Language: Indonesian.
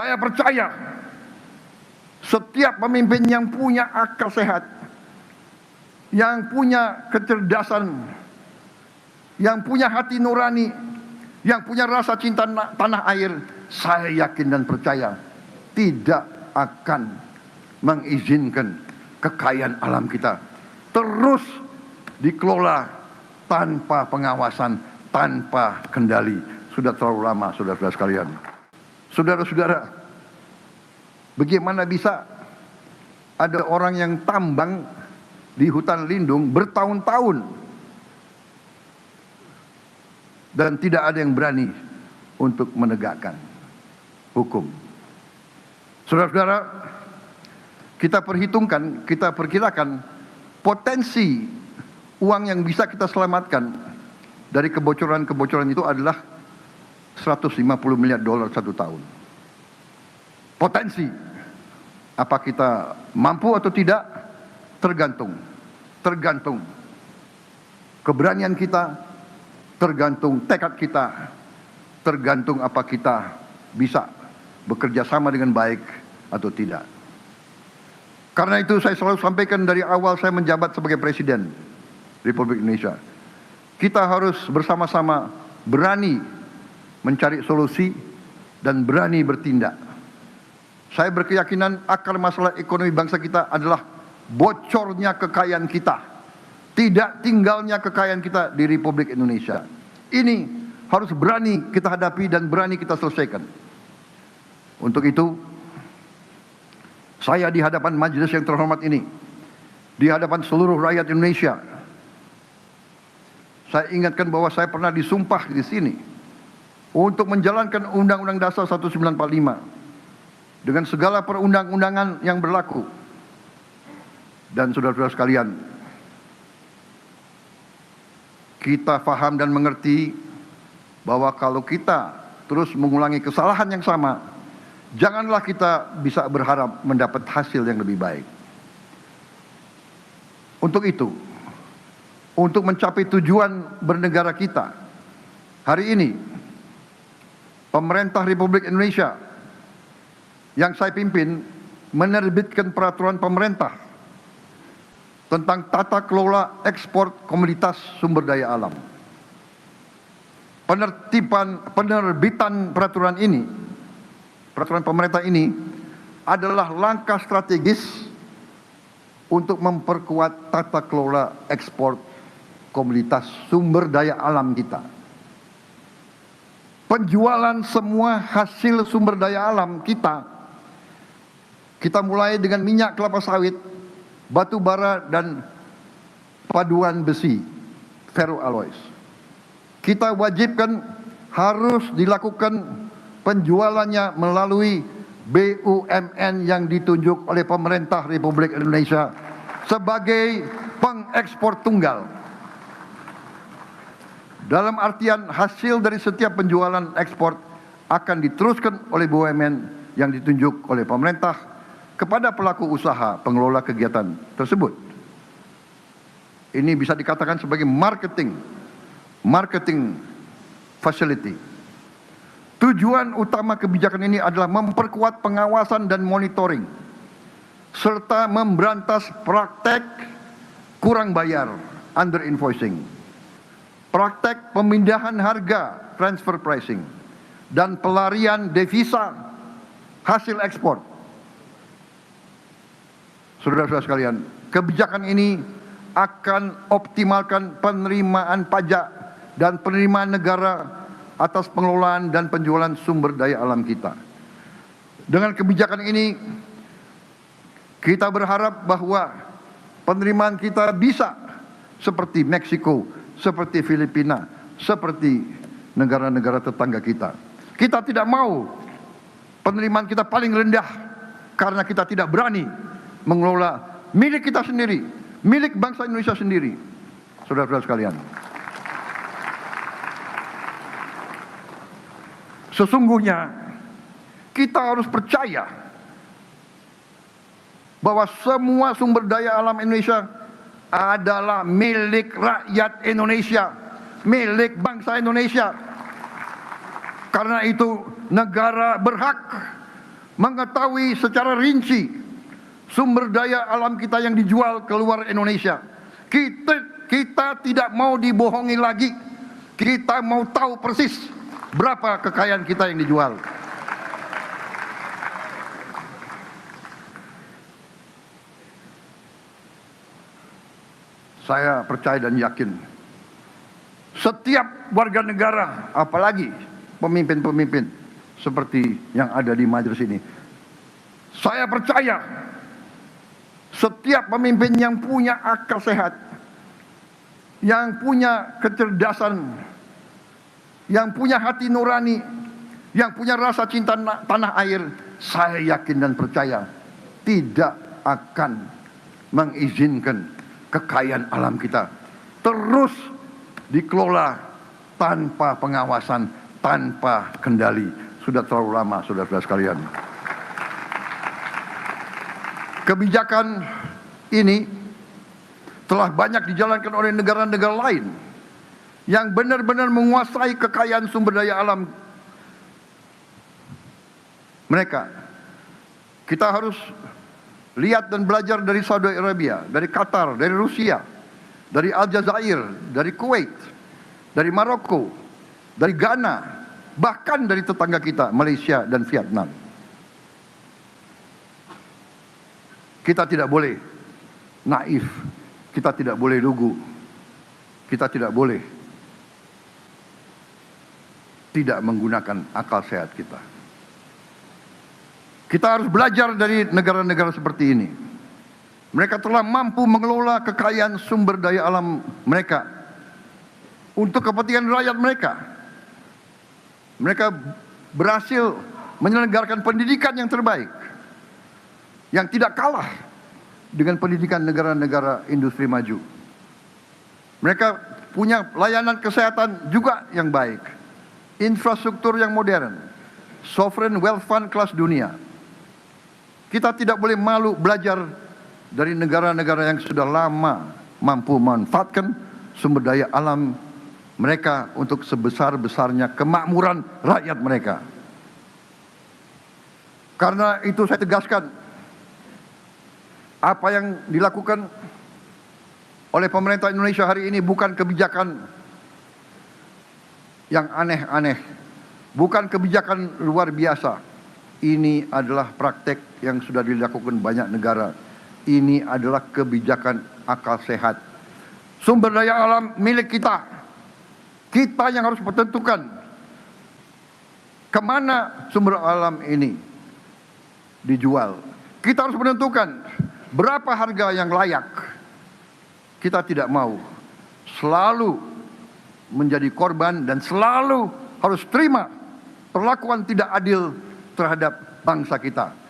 Saya percaya setiap pemimpin yang punya akal sehat, yang punya kecerdasan, yang punya hati nurani, yang punya rasa cinta tanah air, saya yakin dan percaya tidak akan mengizinkan kekayaan alam kita terus dikelola tanpa pengawasan, tanpa kendali. Sudah terlalu lama, saudara-saudara sekalian. Saudara-saudara, bagaimana bisa ada orang yang tambang di hutan lindung bertahun-tahun dan tidak ada yang berani untuk menegakkan hukum? Saudara-saudara, kita perhitungkan, kita perkirakan potensi uang yang bisa kita selamatkan dari kebocoran-kebocoran itu adalah 150 miliar dolar satu tahun. Potensi. Apa kita mampu atau tidak? Tergantung keberanian kita, tergantung tekad kita, tergantung apa kita bisa bekerja sama dengan baik atau tidak. Karena itu saya selalu sampaikan dari awal saya menjabat sebagai Presiden Republik Indonesia, kita harus bersama-sama berani mencari solusi dan berani bertindak. Saya berkeyakinan akar masalah ekonomi bangsa kita adalah bocornya kekayaan kita, tidak tinggalnya kekayaan kita di Republik Indonesia. Ini harus berani kita hadapi dan berani kita selesaikan. Untuk itu, saya di hadapan majelis yang terhormat ini, di hadapan seluruh rakyat Indonesia, saya ingatkan bahwa saya pernah disumpah di sini untuk menjalankan Undang-Undang Dasar 1945 dengan segala perundang-undangan yang berlaku. Dan saudara-saudara sekalian, kita paham dan mengerti bahwa kalau kita terus mengulangi kesalahan yang sama, janganlah kita bisa berharap mendapat hasil yang lebih baik. Untuk itu, untuk mencapai tujuan bernegara kita, hari ini pemerintah Republik Indonesia yang saya pimpin menerbitkan peraturan pemerintah tentang tata kelola ekspor komoditas sumber daya alam. Penerbitan peraturan ini, peraturan pemerintah ini adalah langkah strategis untuk memperkuat tata kelola ekspor komoditas sumber daya alam kita. Penjualan semua hasil sumber daya alam kita mulai dengan minyak kelapa sawit, batu bara dan paduan besi, ferroalloys. Kita wajibkan harus dilakukan penjualannya melalui BUMN yang ditunjuk oleh pemerintah Republik Indonesia sebagai pengekspor tunggal. Dalam artian hasil dari setiap penjualan ekspor akan diteruskan oleh BUMN yang ditunjuk oleh pemerintah kepada pelaku usaha pengelola kegiatan tersebut. Ini bisa dikatakan sebagai marketing facility. Tujuan utama kebijakan ini adalah memperkuat pengawasan dan monitoring serta memberantas praktek kurang bayar, under invoicing, praktek pemindahan harga, transfer pricing, dan pelarian devisa hasil ekspor. Saudara-saudara sekalian, kebijakan ini akan optimalkan penerimaan pajak dan penerimaan negara atas pengelolaan dan penjualan sumber daya alam kita. Dengan kebijakan ini, kita berharap bahwa penerimaan kita bisa seperti Meksiko, seperti Filipina, seperti negara-negara tetangga kita. Kita tidak mau penerimaan kita paling rendah karena kita tidak berani mengelola milik kita sendiri, milik bangsa Indonesia sendiri. Saudara-saudara sekalian, sesungguhnya kita harus percaya bahwa semua sumber daya alam Indonesia adalah milik rakyat Indonesia, milik bangsa Indonesia. Karena itu negara berhak mengetahui secara rinci sumber daya alam kita yang dijual keluar Indonesia. Kita tidak mau dibohongi lagi. Kita mau tahu persis berapa kekayaan kita yang dijual. Saya percaya dan yakin setiap warga negara, apalagi pemimpin-pemimpin seperti yang ada di majelis ini, saya percaya setiap pemimpin yang punya akal sehat, yang punya kecerdasan, yang punya hati nurani, yang punya rasa cinta tanah air, saya yakin dan percaya tidak akan mengizinkan kekayaan alam kita terus dikelola tanpa pengawasan, tanpa kendali. Sudah terlalu lama, saudara-saudara sekalian. Kebijakan ini telah banyak dijalankan oleh negara-negara lain yang benar-benar menguasai kekayaan sumber daya alam mereka. Kita harus lihat dan belajar dari Saudi Arabia, dari Qatar, dari Rusia, dari Aljazair, dari Kuwait, dari Maroko, dari Ghana, bahkan dari tetangga kita, Malaysia dan Vietnam. Kita tidak boleh naif, kita tidak boleh lugu, kita tidak boleh tidak menggunakan akal sehat kita. Kita harus belajar dari negara-negara seperti ini. Mereka telah mampu mengelola kekayaan sumber daya alam mereka untuk kepentingan rakyat mereka. Mereka berhasil menyelenggarakan pendidikan yang terbaik, yang tidak kalah dengan pendidikan negara-negara industri maju. Mereka punya layanan kesehatan juga yang baik, infrastruktur yang modern, sovereign wealth fund kelas dunia. Kita tidak boleh malu belajar dari negara-negara yang sudah lama mampu memanfaatkan sumber daya alam mereka untuk sebesar-besarnya kemakmuran rakyat mereka. Karena itu saya tegaskan, apa yang dilakukan oleh pemerintah Indonesia hari ini bukan kebijakan yang aneh-aneh, bukan kebijakan luar biasa. Ini adalah praktek yang sudah dilakukan banyak negara. Ini adalah kebijakan akal sehat. Sumber daya alam milik kita. Kita yang harus menentukan kemana sumber alam ini dijual. Kita harus menentukan berapa harga yang layak. Kita tidak mau selalu menjadi korban dan selalu harus terima perlakuan tidak adil terhadap bangsa kita.